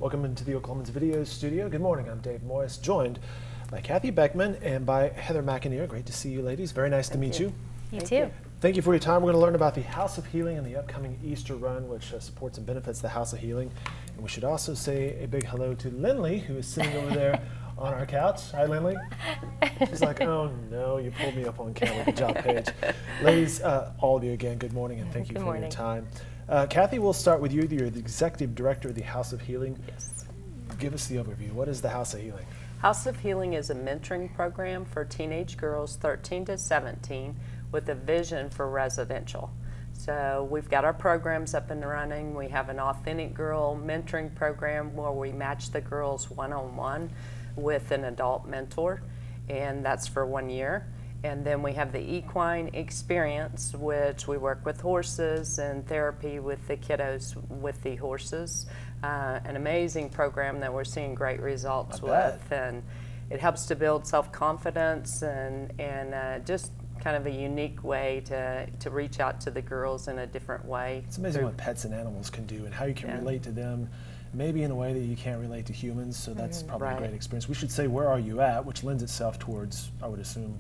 Welcome into the Oklahoman's video studio. Good morning, I'm Dave Morris, joined by Kathy Beckman and by Heather McInerney. Great to see you ladies. Very nice to meet you. You too. Thank you for your time. We're going to learn about the House of Healing and the upcoming Easter run, which supports and benefits the House of Healing. And we should also say a big hello to Lindley, who is sitting over there on our couch. Hi, Lindley. She's like, oh no, you pulled me up on camera. Good job, Paige. Ladies, all of you again, good morning and thank you for your time. Kathy, we'll start with you. You're the Executive Director of the House of Healing. Yes. Give us the overview. What is the House of Healing? House of Healing is a mentoring program for teenage girls 13 to 17 with a vision for residential. So we've got our programs up and running. We have an authentic girl mentoring program where we match the girls one-on-one with an adult mentor, and that's for 1 year. And then we have the equine experience, which we work with horses and therapy with the kiddos with the horses. An amazing program that we're seeing great results with, and it helps to build self-confidence and just kind of a unique way to reach out to the girls in a different way. It's amazing what pets and animals can do and how you can relate to them, maybe in a way that you can't relate to humans, so that's probably a great experience. We should say, where are you at, which lends itself towards, I would assume,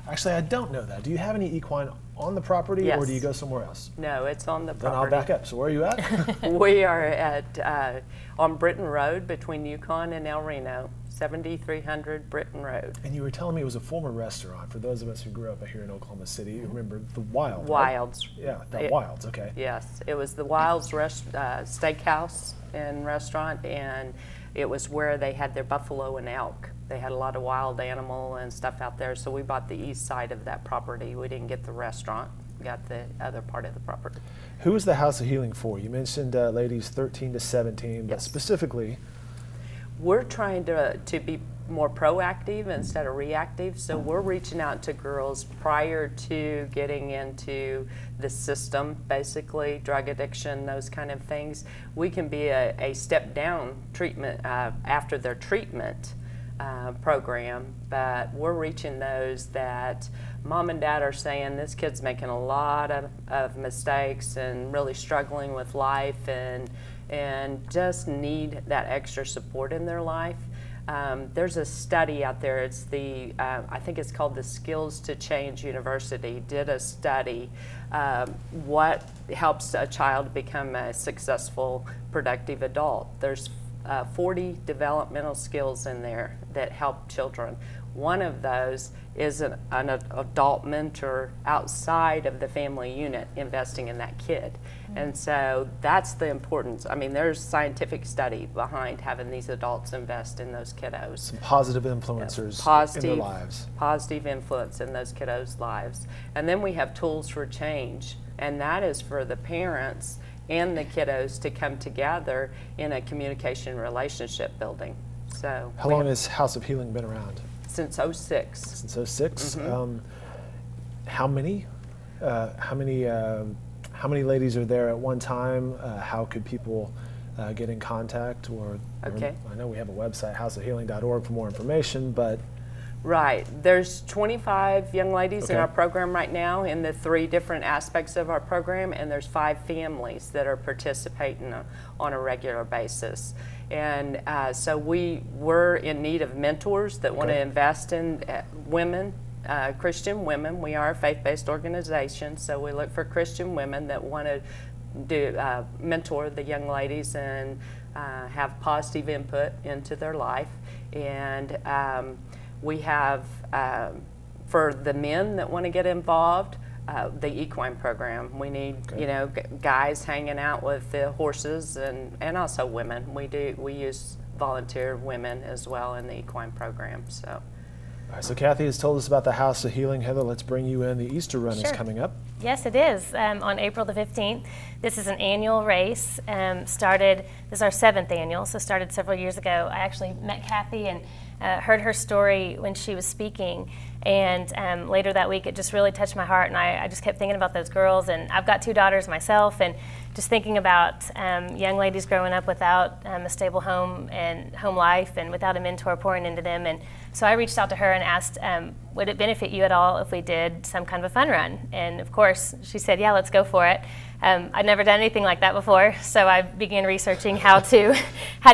actually I don't know that. Do you have any equine on the property or do you go somewhere else? No, it's on the property. Then I'll back up. So where are you at? We are at on Britton Road between Yukon and El Reno, 7300 Britton Road. And you were telling me it was a former restaurant. For those of us who grew up here in Oklahoma City, you remember the Wild, Wilds. Right? Yeah, the Wilds, okay. Yes, it was the Wilds steakhouse and restaurant, and it was where they had their buffalo and elk. They had a lot of wild animal and stuff out there, so we bought the east side of that property. We didn't get the restaurant, we got the other part of the property. Who is the House of Healing for? You mentioned ladies 13 to 17, but specifically? We're trying to be more proactive instead of reactive, so we're reaching out to girls prior to getting into the system, basically drug addiction, those kind of things. We can be a step down treatment after their treatment program, but we're reaching those that mom and dad are saying this kid's making a lot of mistakes and really struggling with life and just need that extra support in their life. There's a study out there, it's the, I think it's called the Skills to Change University, did a study, what helps a child become a successful, productive adult. There's 40 developmental skills in there that help children. One of those is an adult mentor outside of the family unit investing in that kid. And so that's the importance. I mean, there's scientific study behind having these adults invest in those kiddos. Some positive influencers in their lives. Positive influence in those kiddos' lives. And then we have tools for change, and that is for the parents and the kiddos to come together in a communication relationship building. So how long has House of Healing been around? Since 2006. Since 2006. How many ladies are there at one time? How could people get in contact? I know we have a website, houseofhealing.org, for more information, but right. There's 25 young ladies in our program right now in the 3 different aspects of our program, and there's 5 families that are participating on a regular basis. And so we're in need of mentors that want to invest in women, Christian women. We are a faith-based organization, so we look for Christian women that want to mentor the young ladies and have positive input into their life. And we have, for the men that want to get involved, the equine program. We need, guys hanging out with the horses and also women. We use volunteer women as well in the equine program. So. All right, so Kathy has told us about the House of Healing. Heather, let's bring you in. The Easter run is coming up. Yes, it is, on April the 15th. This is an annual race. This is our 7th annual, so started several years ago. I actually met Kathy and heard her story when she was speaking, and later that week it just really touched my heart, and I just kept thinking about those girls. And I've got 2 daughters myself, and just thinking about young ladies growing up without a stable home and home life and without a mentor pouring into them. And so I reached out to her and asked, would it benefit you at all if we did some kind of a fun run? And of course, she said, yeah, let's go for it. I'd never done anything like that before, so I began researching how do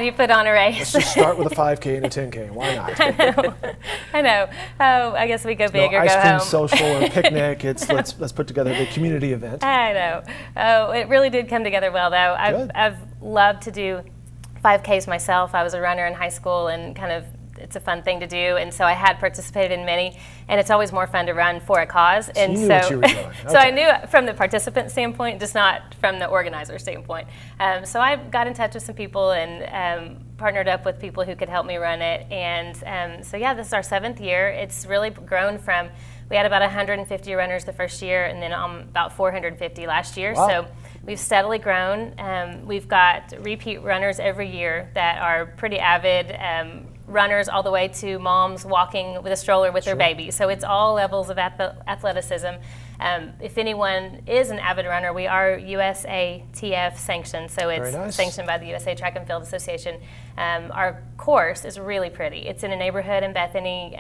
you put on a race. Let's just start with a 5K and a 10K. Why not? I know. Oh, I guess we go big or go home. Ice cream social or picnic. It's let's put together a big community event. I know. Oh, it really did come together well, though. I've loved to do 5Ks myself. I was a runner in high school, and kind of it's a fun thing to do, and so I had participated in many, and it's always more fun to run for a cause. And you knew what you were doing. Okay. So I knew from the participant standpoint, just not from the organizer standpoint. So I got in touch with some people and partnered up with people who could help me run it. And so yeah, this is our 7th year. It's really grown from, we had about 150 runners the first year, and then about 450 last year. Wow. So we've steadily grown. We've got repeat runners every year that are pretty avid runners, all the way to moms walking with a stroller with their baby. So it's all levels of athleticism. If anyone is an avid runner, we are USATF sanctioned, so it's sanctioned by the USA Track and Field Association. Our course is really pretty. It's in a neighborhood in Bethany.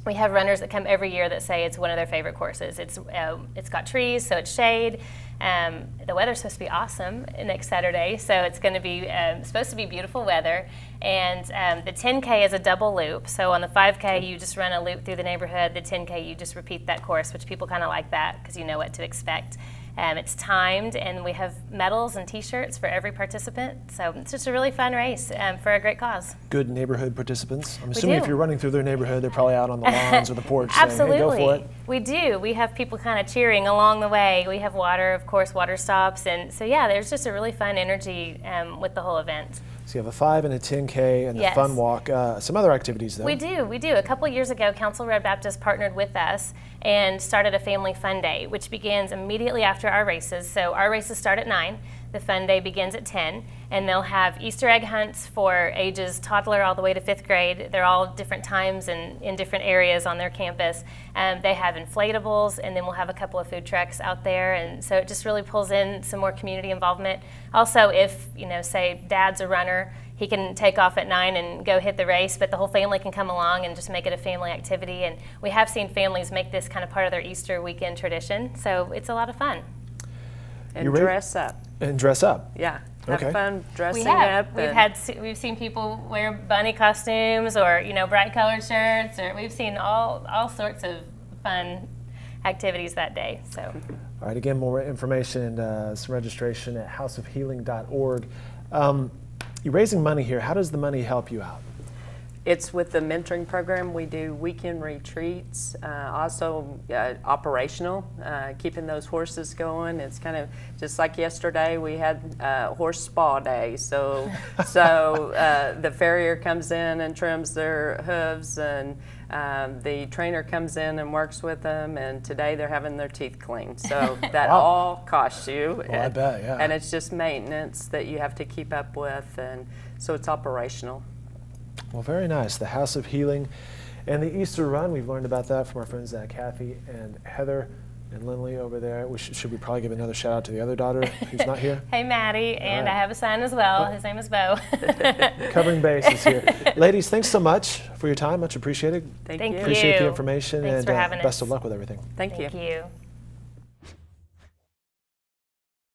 We have runners that come every year that say it's one of their favorite courses. It's got trees, so it's shade. The weather's supposed to be awesome next Saturday, so it's going to be supposed to be beautiful weather. And the 10K is a double loop. So on the 5K, you just run a loop through the neighborhood. The 10K, you just repeat that course, which people kind of like that because you know what to expect. It's timed, and we have medals and T-shirts for every participant. So it's just a really fun race for a great cause. Good neighborhood participants. I'm assuming if you're running through their neighborhood, they're probably out on the lawns or the porch Absolutely. saying, hey, go for it. We do. We have people kind of cheering along the way. We have water, of course, water stops. And so, yeah, there's just a really fun energy with the whole event. So you have a 5 and a 10K and the fun walk. Some other activities, though. We do. A couple years ago, Council Red Baptist partnered with us and started a family fun day, which begins immediately after our races. So our races start at 9. The fun day begins at 10, and they'll have Easter egg hunts for ages toddler all the way to 5th grade. They're all different times and in different areas on their campus. They have inflatables, and then we'll have a couple of food trucks out there, and so it just really pulls in some more community involvement. Also, if, say dad's a runner, he can take off at 9 and go hit the race, but the whole family can come along and just make it a family activity. And we have seen families make this kind of part of their Easter weekend tradition, so it's a lot of fun. And dress up. And dress up. Yeah. Have fun dressing we have. up. We've seen people wear bunny costumes or bright colored shirts, or we've seen all sorts of fun activities that day. So. All right. Again, more information and some registration at houseofhealing.org. You're raising money here. How does the money help you out? It's with the mentoring program. We do weekend retreats, also operational, keeping those horses going. It's kind of just like yesterday, we had horse spa day. So the farrier comes in and trims their hooves, and the trainer comes in and works with them, and today they're having their teeth cleaned. So that all costs you. Well, I bet, yeah. And it's just maintenance that you have to keep up with, and so it's operational. Well, very nice. The House of Healing and the Easter Run. We've learned about that from our friends Kathy and Heather and Lindley over there. Should we probably give another shout out to the other daughter who's not here? Hey, Maddie, and I have a son as well. His name is Bo. Covering bases here. Ladies, thanks so much for your time. Much appreciated. Thank you. Appreciate the information. Thanks and for having best us. of luck with everything. Thank you. Thank you.